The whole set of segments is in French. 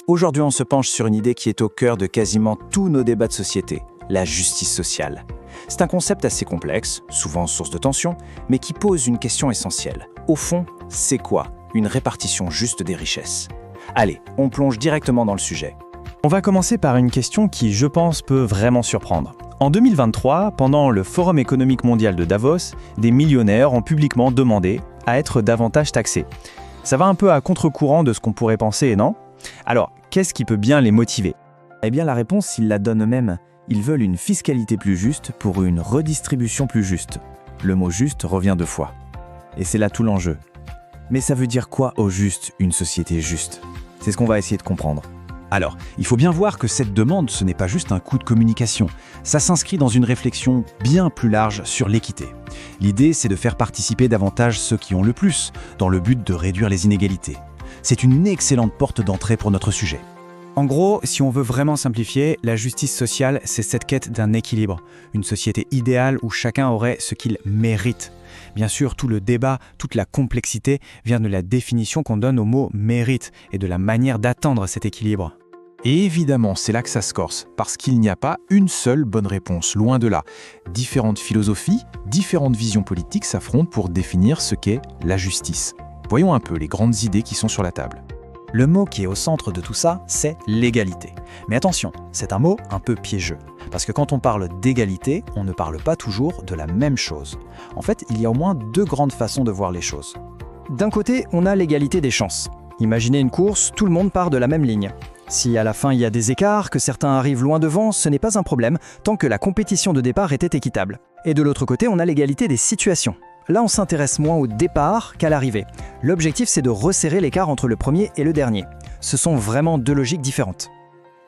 Aujourd'hui, on se penche sur une idée qui est au cœur de quasiment tous nos débats de société, la justice sociale. C'est un concept assez complexe, souvent source de tension, mais qui pose une question essentielle. Au fond, c'est quoi une répartition juste des richesses? Allez, on plonge directement dans le sujet. On va commencer par une question qui, je pense, peut vraiment surprendre. En 2023, pendant le Forum économique mondial de Davos, des millionnaires ont publiquement demandé à être davantage taxés. Ça va un peu à contre-courant de ce qu'on pourrait penser, non? Alors, qu'est-ce qui peut bien les motiver? Eh bien, la réponse, ils la donnent eux-mêmes. Ils veulent une fiscalité plus juste pour une redistribution plus juste. Le mot « juste » revient 2 fois. Et c'est là tout l'enjeu. Mais ça veut dire quoi au juste, une société juste? C'est ce qu'on va essayer de comprendre. Alors, il faut bien voir que cette demande, ce n'est pas juste un coup de communication. Ça s'inscrit dans une réflexion bien plus large sur l'équité. L'idée, c'est de faire participer davantage ceux qui ont le plus, dans le but de réduire les inégalités. C'est une excellente porte d'entrée pour notre sujet. En gros, si on veut vraiment simplifier, la justice sociale, c'est cette quête d'un équilibre, une société idéale où chacun aurait ce qu'il mérite. Bien sûr, tout le débat, toute la complexité vient de la définition qu'on donne au mot « mérite » et de la manière d'atteindre cet équilibre. Et évidemment, c'est là que ça se corse, parce qu'il n'y a pas une seule bonne réponse, loin de là. Différentes philosophies, différentes visions politiques s'affrontent pour définir ce qu'est la justice. Voyons un peu les grandes idées qui sont sur la table. Le mot qui est au centre de tout ça, c'est l'égalité. Mais attention, c'est un mot un peu piégeux. Parce que quand on parle d'égalité, on ne parle pas toujours de la même chose. En fait, il y a au moins 2 grandes façons de voir les choses. D'un côté, on a l'égalité des chances. Imaginez une course, tout le monde part de la même ligne. Si à la fin il y a des écarts, que certains arrivent loin devant, ce n'est pas un problème, tant que la compétition de départ était équitable. Et de l'autre côté, on a l'égalité des situations. Là, on s'intéresse moins au départ qu'à l'arrivée. L'objectif, c'est de resserrer l'écart entre le premier et le dernier. Ce sont vraiment 2 logiques différentes.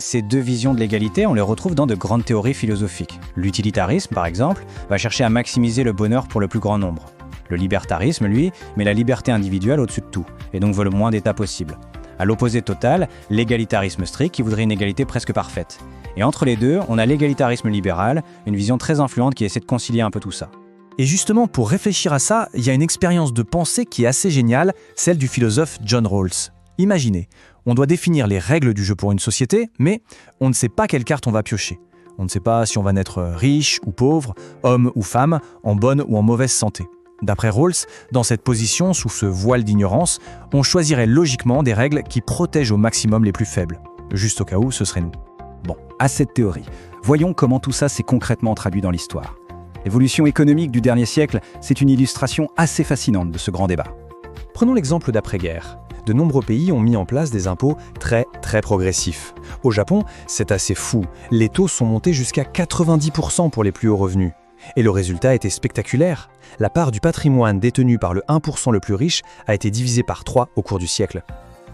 Ces 2 visions de l'égalité, on les retrouve dans de grandes théories philosophiques. L'utilitarisme, par exemple, va chercher à maximiser le bonheur pour le plus grand nombre. Le libertarisme, lui, met la liberté individuelle au-dessus de tout, et donc veut le moins d'État possible. À l'opposé total, l'égalitarisme strict, qui voudrait une égalité presque parfaite. Et entre les deux, on a l'égalitarisme libéral, une vision très influente qui essaie de concilier un peu tout ça. Et justement, pour réfléchir à ça, il y a une expérience de pensée qui est assez géniale, celle du philosophe John Rawls. Imaginez, on doit définir les règles du jeu pour une société, mais on ne sait pas quelle carte on va piocher. On ne sait pas si on va naître riche ou pauvre, homme ou femme, en bonne ou en mauvaise santé. D'après Rawls, dans cette position, sous ce voile d'ignorance, on choisirait logiquement des règles qui protègent au maximum les plus faibles. Juste au cas où, ce serait nous. Bon, à cette théorie, voyons comment tout ça s'est concrètement traduit dans l'histoire. L'évolution économique du dernier siècle, c'est une illustration assez fascinante de ce grand débat. Prenons l'exemple d'après-guerre. De nombreux pays ont mis en place des impôts très progressifs. Au Japon, c'est assez fou. Les taux sont montés jusqu'à 90% pour les plus hauts revenus. Et le résultat était spectaculaire. La part du patrimoine détenu par le 1% le plus riche a été divisée par 3 au cours du siècle.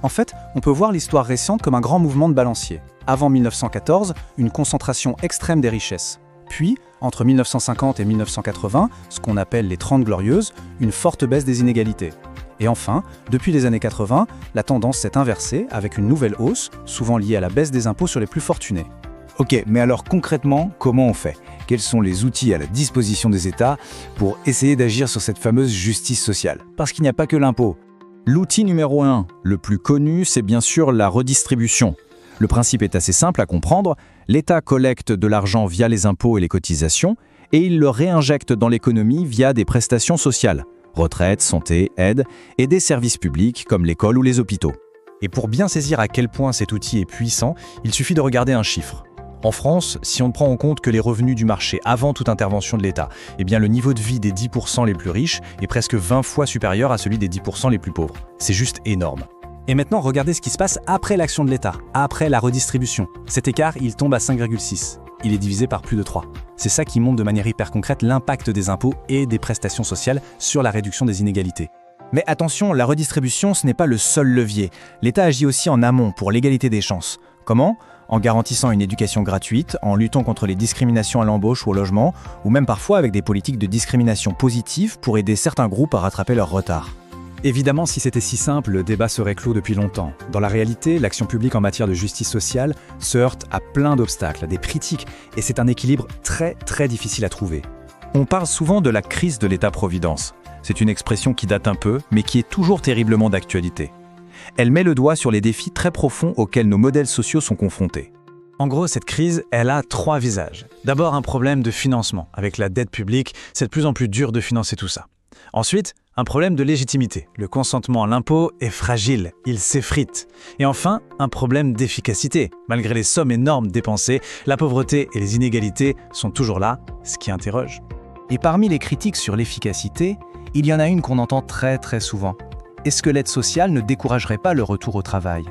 En fait, on peut voir l'histoire récente comme un grand mouvement de balancier. Avant 1914, une concentration extrême des richesses. Puis, entre 1950 et 1980, ce qu'on appelle les 30 Glorieuses, une forte baisse des inégalités. Et enfin, depuis les années 80, la tendance s'est inversée avec une nouvelle hausse, souvent liée à la baisse des impôts sur les plus fortunés. Ok, mais alors concrètement, comment on fait? Quels sont les outils à la disposition des États pour essayer d'agir sur cette fameuse justice sociale? Parce qu'il n'y a pas que l'impôt. L'outil numéro 1, le plus connu, c'est bien sûr la redistribution. Le principe est assez simple à comprendre. L'État collecte de l'argent via les impôts et les cotisations et il le réinjecte dans l'économie via des prestations sociales, retraite, santé, aide et des services publics comme l'école ou les hôpitaux. Et pour bien saisir à quel point cet outil est puissant, il suffit de regarder un chiffre. En France, si on ne prend en compte que les revenus du marché avant toute intervention de l'État, eh bien le niveau de vie des 10% les plus riches est presque 20 fois supérieur à celui des 10% les plus pauvres. C'est juste énorme. Et maintenant, regardez ce qui se passe après l'action de l'État, après la redistribution. Cet écart, il tombe à 5,6. Il est divisé par plus de 3. C'est ça qui montre de manière hyper concrète l'impact des impôts et des prestations sociales sur la réduction des inégalités. Mais attention, la redistribution, ce n'est pas le seul levier. L'État agit aussi en amont pour l'égalité des chances. Comment ? En garantissant une éducation gratuite, en luttant contre les discriminations à l'embauche ou au logement, ou même parfois avec des politiques de discrimination positive pour aider certains groupes à rattraper leur retard. Évidemment, si c'était si simple, le débat serait clos depuis longtemps. Dans la réalité, l'action publique en matière de justice sociale se heurte à plein d'obstacles, à des critiques, et c'est un équilibre très difficile à trouver. On parle souvent de la crise de l'État-providence. C'est une expression qui date un peu, mais qui est toujours terriblement d'actualité. Elle met le doigt sur les défis très profonds auxquels nos modèles sociaux sont confrontés. En gros, cette crise, elle a 3 visages. D'abord, un problème de financement. Avec la dette publique, c'est de plus en plus dur de financer tout ça. Ensuite, un problème de légitimité. Le consentement à l'impôt est fragile, il s'effrite. Et enfin, un problème d'efficacité. Malgré les sommes énormes dépensées, la pauvreté et les inégalités sont toujours là, ce qui interroge. Et parmi les critiques sur l'efficacité, il y en a une qu'on entend très souvent. Est-ce que l'aide sociale ne découragerait pas le retour au travail?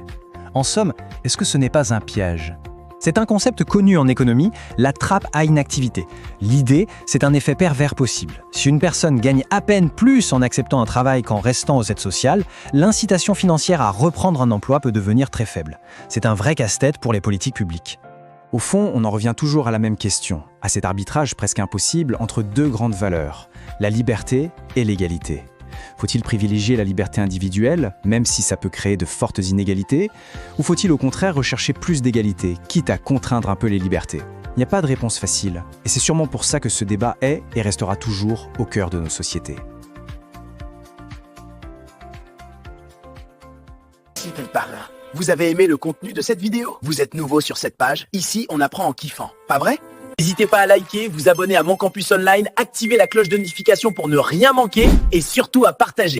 En somme, est-ce que ce n'est pas un piège? C'est un concept connu en économie, la trappe à inactivité. L'idée, c'est un effet pervers possible. Si une personne gagne à peine plus en acceptant un travail qu'en restant aux aides sociales, l'incitation financière à reprendre un emploi peut devenir très faible. C'est un vrai casse-tête pour les politiques publiques. Au fond, on en revient toujours à la même question, à cet arbitrage presque impossible entre deux grandes valeurs, la liberté et l'égalité. Faut-il privilégier la liberté individuelle, même si ça peut créer de fortes inégalités, ou faut-il au contraire rechercher plus d'égalité, quitte à contraindre un peu les libertés? Il n'y a pas de réponse facile, et c'est sûrement pour ça que ce débat est et restera toujours au cœur de nos sociétés. Par là. Vous avez aimé le contenu de cette vidéo? Vous êtes nouveau sur cette page? Ici, on apprend en kiffant, pas vrai? N'hésitez pas à liker, vous abonner à Mon Campus Online, activer la cloche de notification pour ne rien manquer et surtout à partager.